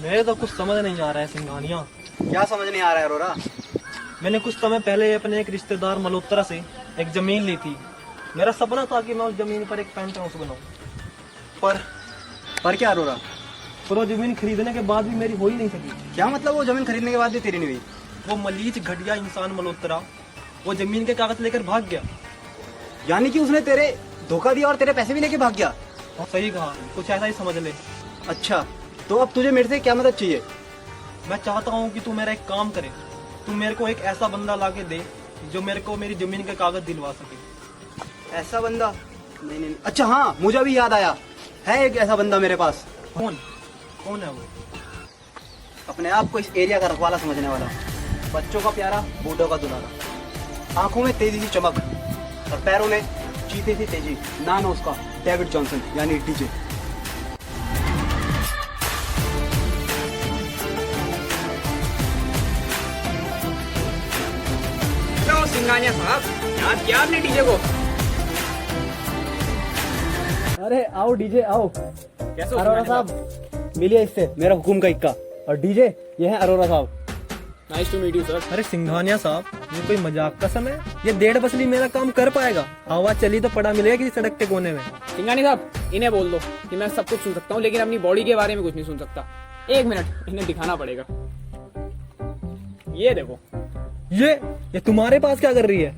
मेरे तो कुछ समझ नहीं आ रहा है सिंघानिया। क्या समझ नहीं आ रहा है अरोरा? मैंने कुछ समय पहले अपने एक रिश्तेदार मल्होत्रा से एक जमीन ली थी। मेरा सपना था कि मैं उस जमीन पर एक पेंट हाउस बनाऊं। पर पर क्या अरोरा? पर वो जमीन खरीदने के बाद भी मेरी हो ही नहीं सकी। क्या मतलब वो जमीन खरीदने के बाद भी तेरी नहीं हुई? वो मलीच घटिया इंसान मल्होत्रा वो जमीन के कागज लेकर भाग गया। यानी कि उसने तेरे धोखा दिया और तेरे पैसे भी लेके भाग गया? सही कहा, कुछ ऐसा ही समझ ले। अच्छा, तो अब तुझे मेरे से क्या मदद चाहिए? मैं चाहता हूँ कि तू मेरा एक काम करे। तू मेरे को एक ऐसा बंदा ला के दे जो मेरे को मेरी जमीन के कागज दिलवा सके। ऐसा बंदा? नहीं नहीं, अच्छा हाँ, मुझे भी याद आया, है एक ऐसा बंदा मेरे पास। कौन कौन है वो? अपने आप को इस एरिया का रखवाला समझने वाला, बच्चों का प्यारा, बूढ़ों का दुलारा, आंखों में तेजी सी चमक और पैरों में चीते सी तेजी। नाम है उसका डेविड जॉनसन, यानी डीजे। सिंघानिया साहब, याद किया आपने डीजे को? अरे आओ डीजे आओ। कैसे अरोरा साहब मिलिए इससे, मेरा हुकुम का इक्का। और डीजे ये है अरोरा साहब। Nice to meet you sir. अरे सिंघानिया साहब, ये कोई मजाक का समय? ये 1.5 बसली मेरा काम कर पाएगा? हवा चली तो पड़ा मिलेगा किसी सड़क के कोने में। सिंघानिया साहब, इन्हें बोल दो कि मैं सब कुछ सुन सकता हूँ, लेकिन अपनी बॉडी के बारे में कुछ नहीं सुन सकता। 1 मिनट, इन्हें दिखाना पड़ेगा। ये देखो। ये तुम्हारे पास क्या कर रही है?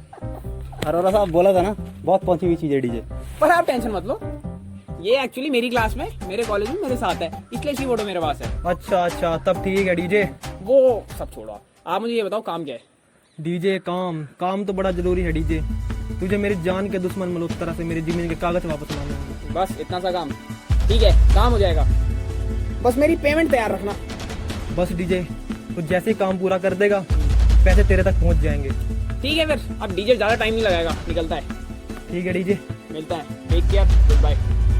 अरोरा साहब बोला था ना, बहुत पहुंची हुई चीज है डीजे। पर आप टेंशन मत लो, ये एक्चुअली मेरी क्लास में, मेरे कॉलेज में मेरे साथ है, इसलिए इसकी फोटो मेरे पास है। अच्छा, तब ठीक है डीजे। वो सब छोड़ो, आप मुझे ये बताओ काम क्या है? डीजे काम तो बड़ा जरूरी है डीजे। तुझे मेरी जान के दुश्मन मल्होत्रा से मेरी जमीन के कागज वापस लाने हैं। बस इतना सा काम? ठीक है, काम हो जाएगा, बस मेरी पेमेंट तैयार रखना। बस डीजे, तू जैसे ही काम पूरा कर देगा पैसे तेरे तक पहुंच जाएंगे। ठीक है, फिर अब डीजे ज्यादा टाइम नहीं लगाएगा, निकलता है। ठीक है डीजे, मिलता है, टेक केयर, गुड बाय।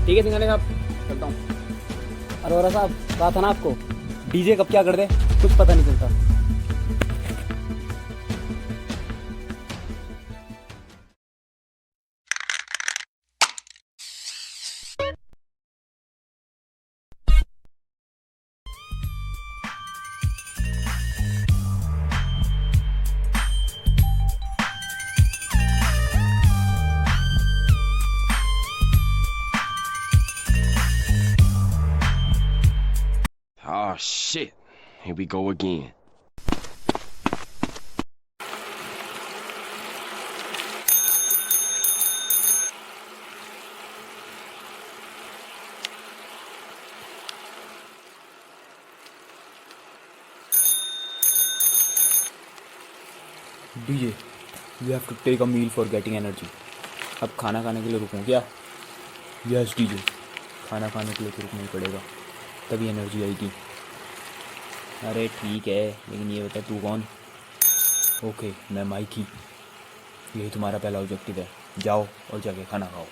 ठीक है सिंघानिया साहब, चलता हूँ। अरोरा साहब कहा था ना आपको, डीजे कब क्या कर दे कुछ पता नहीं चलता। Oh shit, here we go again. DJ, you have to take a meal for getting energy. अब खाना खाने के लिए रुकूं क्या? यस डीजे, खाना खाने के लिए तो रुकना ही पड़ेगा, तभी एनर्जी आएगी। अरे ठीक है, लेकिन ये बता तू कौन? ओके, मैं माइकी। यही तुम्हारा पहला ऑब्जेक्टिव है, जाओ और जाके खाना खाओ।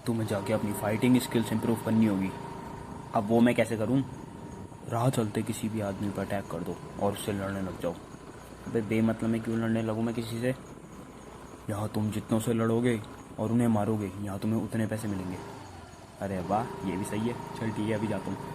तुम्हें जाके अपनी फाइटिंग स्किल्स इंप्रूव करनी होगी। अब वो मैं कैसे करूं? राह चलते किसी भी आदमी पर अटैक कर दो और उससे लड़ने लग जाओ। अबे बेमतलब में क्यों लड़ने लगूं मैं किसी से? यहाँ तुम जितनों से लड़ोगे और उन्हें मारोगे, यहाँ तुम्हें उतने पैसे मिलेंगे। अरे वाह, ये भी सही है। चल ठीक है, अभी जाता हूँ।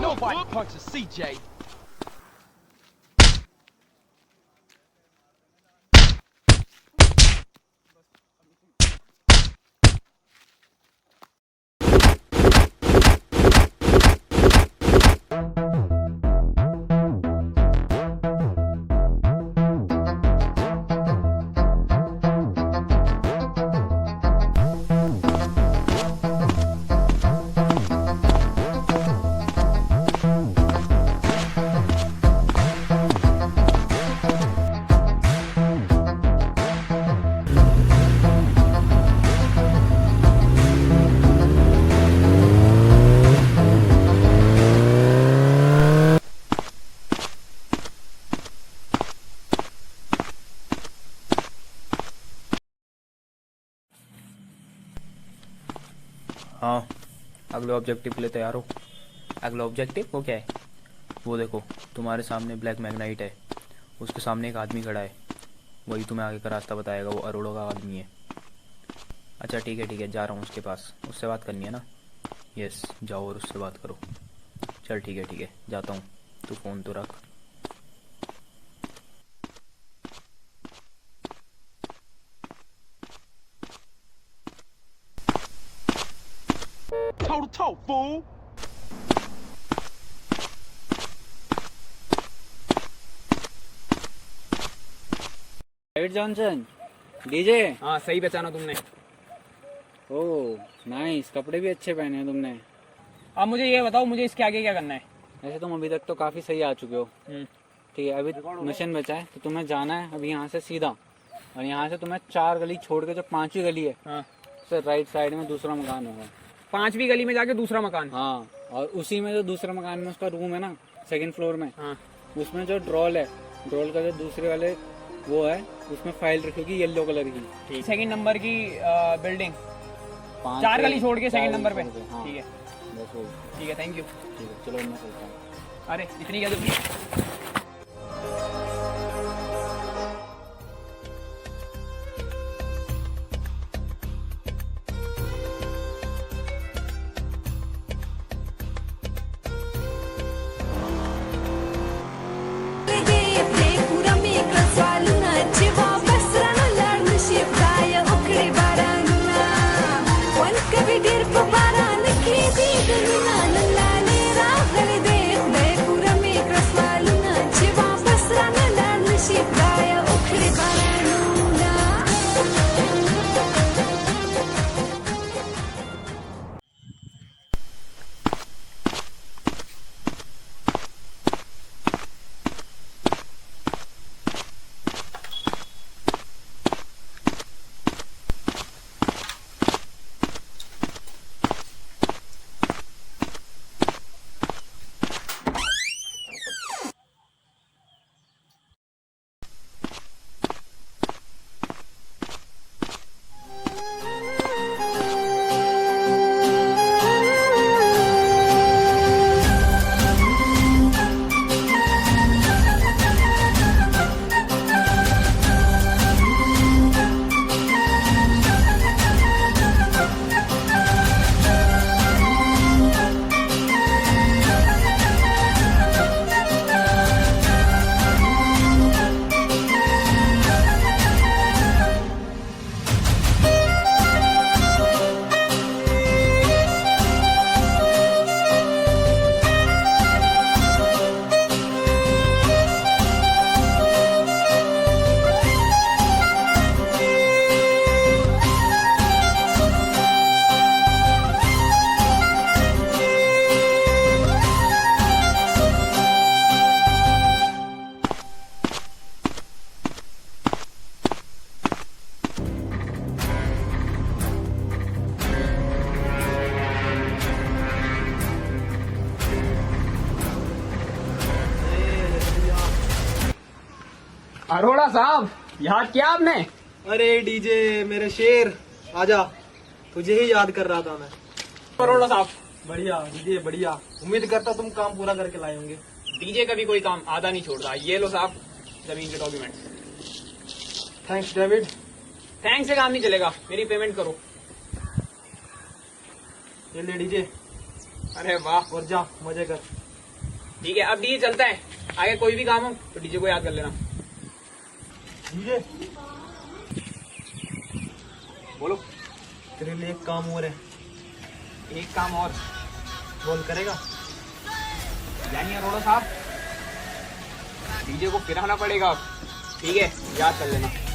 Nobody punches CJ. हाँ, अगले ऑब्जेक्टिव के लिए तैयार हो? अगला ऑब्जेक्टिव वो क्या है? वो देखो, तुम्हारे सामने ब्लैक मैग्नाइट है, उसके सामने एक आदमी खड़ा है। वही तुम्हें आगे का रास्ता बताएगा, वो अरोड़ा का आदमी है। अच्छा ठीक है, जा रहा हूँ उसके पास। उससे बात करनी है ना? यस, जाओ और उससे बात करो। चल ठीक है, जाता हूँ। तू फ़ोन तो रख। Toe to toe, fool. David Johnson DJ. हाँ सही पहचाना तुमने। ओह नाइस, कपड़े भी अच्छे पहने हैं तुमने। अब मुझे ये बताओ, मुझे इसके आगे क्या करना है? वैसे तुम अभी तक तो काफी सही आ चुके हो। ठीक है, अभी मिशन बचा है, तो तुम्हें जाना है अभी यहाँ से सीधा, और यहाँ से तुम्हें 4 गली छोड़ के जो 5वीं गली है, हाँ। उससे राइट साइड में दूसरा मकान होगा। 5वीं गली में जाके दूसरा मकान। हाँ, और उसी में जो दूसरा मकान में उसका रूम है ना, 2nd फ्लोर में, हाँ। उसमें जो ड्रॉल है, ड्रॉल का जो दूसरे वाले वो है, उसमें फाइल रखी होगी येलो कलर की। 2nd नंबर की बिल्डिंग, 5 4 गली छोड़ के 2nd नंबर पे। हाँ, ठीक है, बस वो। ठीक है, थैंक यू। ठीक है, चलो मैं चलता हूँ। अरे इतनी क्या जल्दी? अरोड़ा साहब याद किया आपने? अरे डीजे मेरे शेर, आजा, तुझे ही याद कर रहा था मैं। अरोड़ा साहब, बढ़िया डीजे बढ़िया, उम्मीद करता तुम काम पूरा करके लाए होंगे। डीजे कभी कोई काम आधा नहीं छोड़ता। ये लो साहब जमीन के डॉक्यूमेंट। Thanks David. थैंक्स से काम नहीं चलेगा, मेरी पेमेंट करो। ये ले डीजे, अरे वाह, और जा मजे कर। ठीक है अब डीजे चलता है। आगे कोई भी काम हो तो डीजे को याद कर लेना। डीजे बोलो। तेरे लिए एक काम और है, एक काम और, बोल करेगा? यानी अरोड़ा साहब डीजे को गिराना पड़ेगा अब। ठीक है याद कर लेना।